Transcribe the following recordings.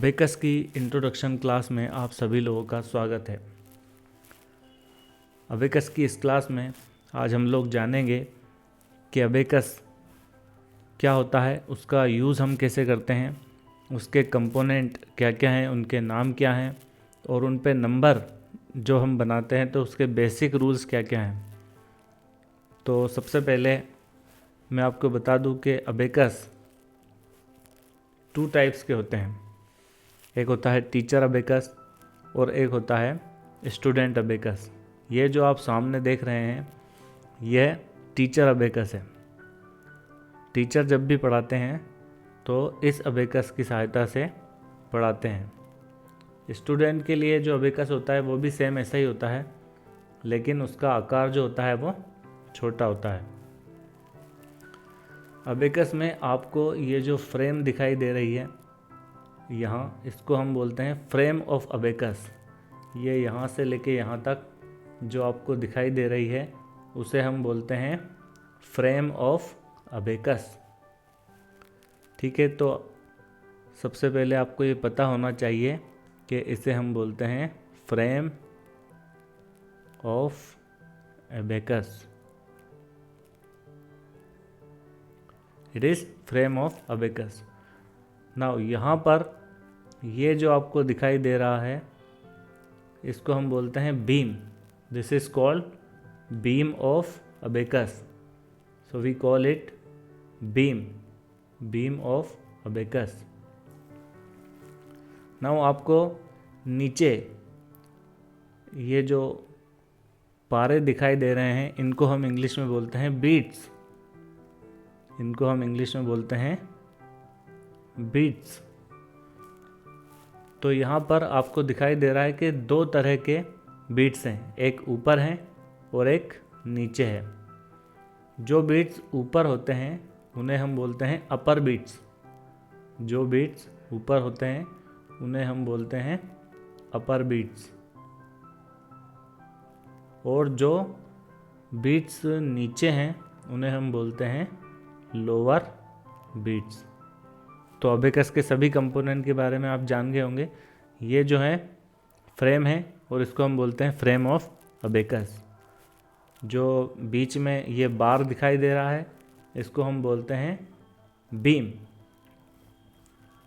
Abacus की introduction class में आप सभी लोगों का स्वागत है। अबेकस की इस क्लास में आज हम लोग जानेंगे कि अबेकस क्या होता है, उसका यूज़ हम कैसे करते हैं, उसके कंपोनेंट क्या क्या हैं, उनके नाम क्या हैं और उन पे नंबर जो हम बनाते हैं तो उसके बेसिक रूल्स क्या क्या हैं। तो सबसे पहले मैं आपको बता दूं कि अबेकस 2 टाइप्स के होते हैं। एक होता है टीचर अबेकस और एक होता है स्टूडेंट अबेकस। ये जो आप सामने देख रहे हैं यह टीचर अबेकस है। टीचर जब भी पढ़ाते हैं तो इस अबेकस की सहायता से पढ़ाते हैं। स्टूडेंट के लिए जो अबेकस होता है वो भी सेम ऐसा ही होता है, लेकिन उसका आकार जो होता है वो छोटा होता है। अबेकस में आपको ये जो फ्रेम दिखाई दे रही है यहाँ, इसको हम बोलते हैं फ्रेम ऑफ अबेकस। ये यहाँ से लेके यहाँ तक जो आपको दिखाई दे रही है उसे हम बोलते हैं फ्रेम ऑफ अबेकस। ठीक है, तो सबसे पहले आपको ये पता होना चाहिए कि इसे हम बोलते हैं frame of abacus. It is frame of abacus. Now यहाँ पर ये जो आपको दिखाई दे रहा है इसको हम बोलते हैं beam. This is called beam of abacus. So we call it beam of abacus. Now आपको नीचे ये जो पारे दिखाई दे रहे हैं इनको हम इंग्लिश में बोलते हैं बीट्स। इनको हम इंग्लिश में बोलते हैं बीट्स। तो यहाँ पर आपको दिखाई दे रहा है कि 2 तरह के बीट्स हैं, एक ऊपर है और एक नीचे है। जो बीट्स ऊपर होते हैं उन्हें हम बोलते हैं अपर बीट्स। जो बीट्स ऊपर होते हैं उन्हें हम बोलते हैं अपर बीट्स। और जो बीट्स नीचे हैं उन्हें हम बोलते हैं लोअर बीट्स। तो अबेकस के सभी कंपोनेंट के बारे में आप जान गए होंगे। ये जो है फ्रेम है और इसको हम बोलते हैं फ्रेम ऑफ अबेकस। जो बीच में ये बार दिखाई दे रहा है इसको हम बोलते हैं बीम।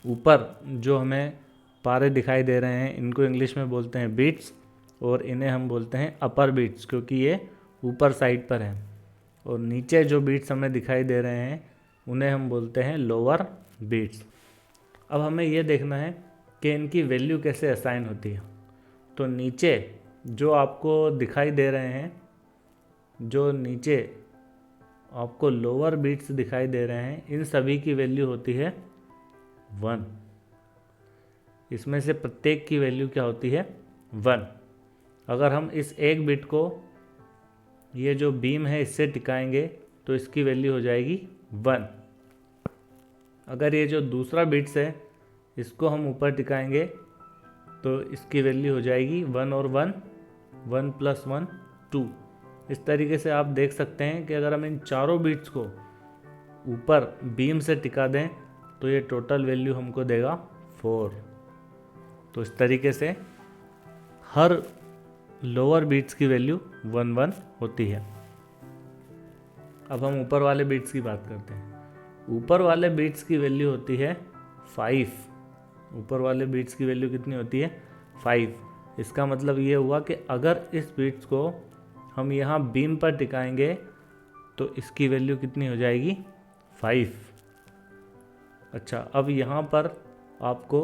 ऊपर जो हमें पारे दिखाई दे रहे हैं इनको इंग्लिश में बोलते हैं बीट्स और इन्हें हम बोलते हैं अपर बीट्स, क्योंकि ये ऊपर साइड पर हैं। और नीचे जो बीट्स हमें दिखाई दे रहे हैं उन्हें हम बोलते हैं लोअर बीट्स। अब हमें यह देखना है कि इनकी वैल्यू कैसे असाइन होती है। तो नीचे जो आपको दिखाई दे रहे हैं, जो नीचे आपको लोअर बीट्स दिखाई दे रहे हैं, इन सभी की वैल्यू होती है 1। इसमें से प्रत्येक की वैल्यू क्या होती है 1। अगर हम इस एक बिट को ये जो बीम है इससे टिकाएंगे तो इसकी वैल्यू हो जाएगी 1। अगर ये जो दूसरा बिट्स है इसको हम ऊपर टिकाएंगे तो इसकी वैल्यू हो जाएगी 1 और 1, 1 + 1 2। इस तरीके से आप देख सकते हैं कि अगर हम इन चारों बिट्स को ऊपर बीम से टिका दें तो ये टोटल वैल्यू हमको देगा 4। तो इस तरीके से हर लोअर बीट्स की वैल्यू 1 1 होती है। अब हम ऊपर वाले बीट्स की बात करते हैं। ऊपर वाले बीट्स की वैल्यू होती है 5। ऊपर वाले बीट्स की वैल्यू कितनी होती है 5। इसका मतलब ये हुआ कि अगर इस बीट्स को हम यहाँ बीम पर टिकाएंगे तो इसकी वैल्यू कितनी हो जाएगी 5। अच्छा, अब यहाँ पर आपको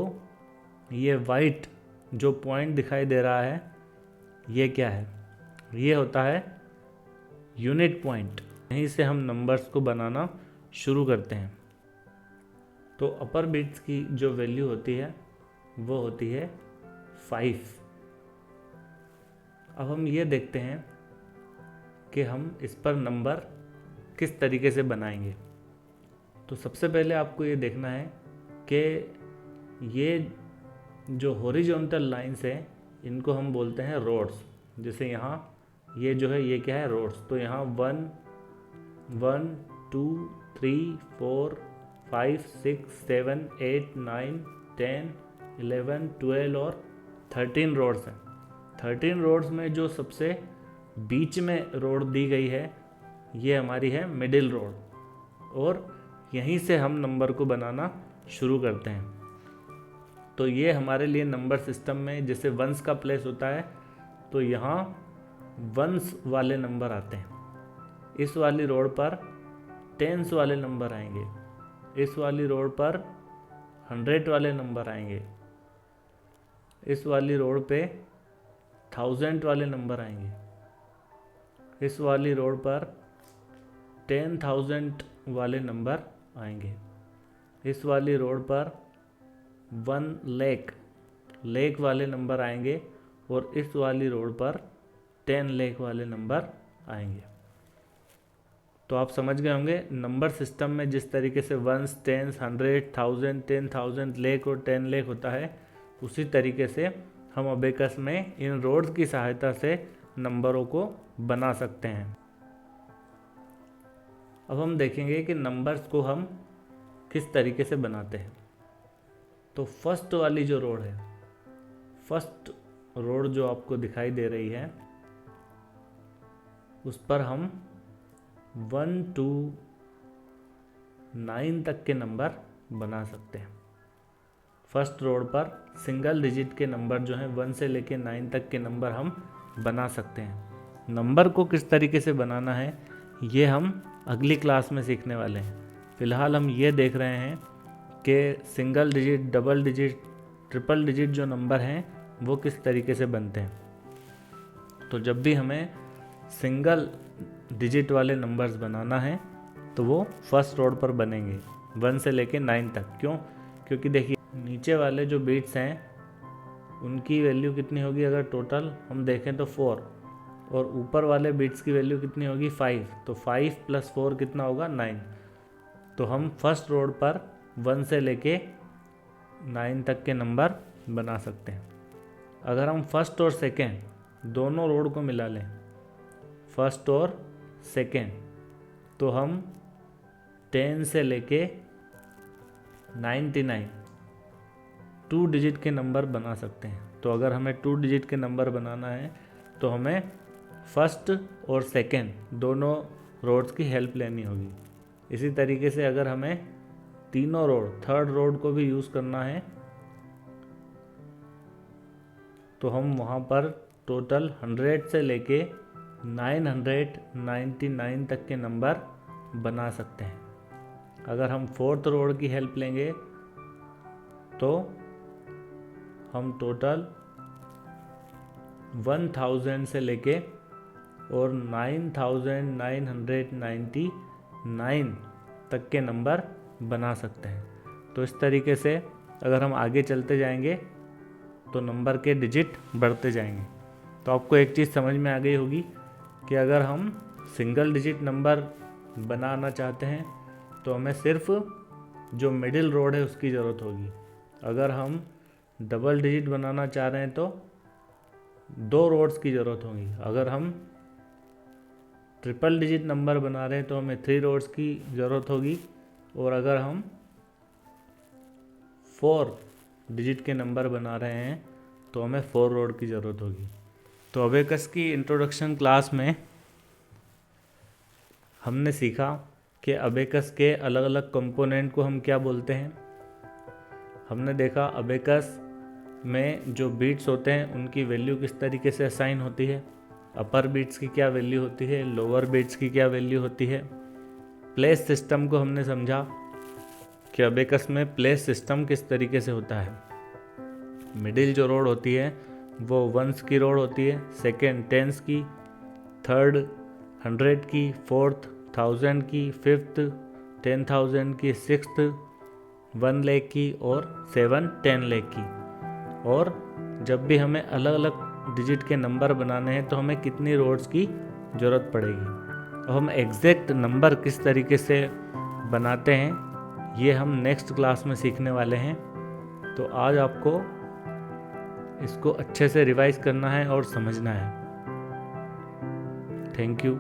ये वाइट जो पॉइंट दिखाई दे रहा है ये क्या है? ये होता है यूनिट पॉइंट। यहीं से हम नंबर्स को बनाना शुरू करते हैं। तो अपर बिट्स की जो वैल्यू होती है वो होती है 5। अब हम ये देखते हैं कि हम इस पर नंबर किस तरीके से बनाएंगे। तो सबसे पहले आपको ये देखना है कि ये जो हॉरिजॉन्टल लाइंस है इनको हम बोलते हैं रोड्स। जैसे यहाँ ये जो है ये क्या है रोड्स। तो यहाँ 1 1 2 3 4 5 6 7 8 9 10 11, 12 और 13 रोड्स हैं। 13 रोड्स में जो सबसे बीच में रोड दी गई है ये हमारी है मिडिल रोड, और यहीं से हम नंबर को बनाना शुरू करते हैं। तो ये हमारे लिए नंबर सिस्टम में जैसे वंस का प्लेस होता है तो यहाँ वंस वाले नंबर आते हैं। इस वाली रोड पर टेंस वाले नंबर आएंगे, इस वाली रोड पर 100 वाले नंबर आएंगे, इस वाली रोड पे 1000 वाले नंबर आएंगे, इस वाली रोड पर 10,000 वाले नंबर आएंगे, इस वाली रोड पर 1 लाख वाले नंबर आएंगे, और इस वाली रोड पर 10 लाख वाले नंबर आएंगे। तो आप समझ गए होंगे नंबर सिस्टम में जिस तरीके से वंस, टेंस, 100, 1000, 10,000, लाख और 10 लाख होता है, उसी तरीके से हम अबेकस में इन रोड्स की सहायता से नंबरों को बना सकते हैं। अब हम देखेंगे कि नंबर्स को हम किस तरीके से बनाते हैं। तो फर्स्ट वाली जो रोड है, फर्स्ट रोड जो आपको दिखाई दे रही है, उस पर हम 1 to 9 तक के नंबर बना सकते हैं। फर्स्ट रोड पर सिंगल डिजिट के नंबर जो हैं 1 से लेके 9 तक के नंबर हम बना सकते हैं। नंबर को किस तरीके से बनाना है ये हम अगली क्लास में सीखने वाले हैं। फ़िलहाल हम ये देख रहे हैं कि single digit, double digit, triple digit जो नंबर हैं वो किस तरीके से बनते हैं। तो जब भी हमें सिंगल डिजिट वाले नंबर्स बनाना है तो वो फर्स्ट रोड पर बनेंगे 1 से लेके 9 तक। क्यों? क्योंकि देखिए नीचे वाले जो बीट्स हैं उनकी वैल्यू कितनी होगी, अगर टोटल हम देखें तो 4, और ऊपर वाले बीट्स की वैल्यू कितनी होगी 5, तो 5 + 4 कितना होगा 9। तो हम फर्स्ट रोड पर 1 से लेके 9 तक के नंबर बना सकते हैं। अगर हम फर्स्ट और सेकेंड दोनों रोड को मिला लें, फर्स्ट और सेकेंड, तो हम 10 से लेके 99 2 डिजिट के नंबर बना सकते हैं। तो अगर हमें 2 डिजिट के नंबर बनाना है तो हमें फर्स्ट और सेकेंड दोनों रोड्स की हेल्प लेनी होगी। इसी तरीके से अगर हमें तीनों रोड, थर्ड रोड को भी यूज़ करना है तो हम वहाँ पर टोटल 100 से लेके 999 तक के नंबर बना सकते हैं। अगर हम फोर्थ रोड की हेल्प लेंगे तो हम टोटल 1000 से लेके और 9999 तक के नंबर बना सकते हैं। तो इस तरीके से अगर हम आगे चलते जाएंगे तो नंबर के डिजिट बढ़ते जाएंगे। तो आपको एक चीज़ समझ में आ गई होगी कि अगर हम सिंगल डिजिट नंबर बनाना चाहते हैं तो हमें सिर्फ जो मिडिल रोड है उसकी ज़रूरत होगी। अगर हम डबल डिजिट बनाना चाह रहे हैं तो 2 रोड्स की ज़रूरत होगी। अगर हम ट्रिपल डिजिट नंबर बना रहे हैं तो हमें 3 रोड्स की ज़रूरत होगी, और अगर हम 4 डिजिट के नंबर बना रहे हैं तो हमें 4 रोड की ज़रूरत होगी। तो अबेकस की इंट्रोडक्शन क्लास में हमने सीखा कि अबेकस के अलग अलग कंपोनेंट को हम क्या बोलते हैं। हमने देखा अबेकस में जो बीट्स होते हैं उनकी वैल्यू किस तरीके से असाइन होती है, अपर बीट्स की क्या वैल्यू होती है, लोअर बीट्स की क्या वैल्यू होती है। प्लेस सिस्टम को हमने समझा कि अबेकस में प्लेस सिस्टम किस तरीके से होता है। मिडिल जो रोड होती है वो 1s की रोड होती है, सेकेंड 10s की, थर्ड 100 की, फोर्थ 1000 की, फिफ्थ 10,000 की, सिक्स्थ 1 लाख की, और 7 10 लाख की। और जब भी हमें अलग अलग डिजिट के नंबर बनाने हैं तो हमें कितनी रोड्स की ज़रूरत पड़ेगी। अब हम एग्जैक्ट नंबर किस तरीके से बनाते हैं ये हम नेक्स्ट क्लास में सीखने वाले हैं। तो आज आपको इसको अच्छे से रिवाइज करना है और समझना है। Thank you.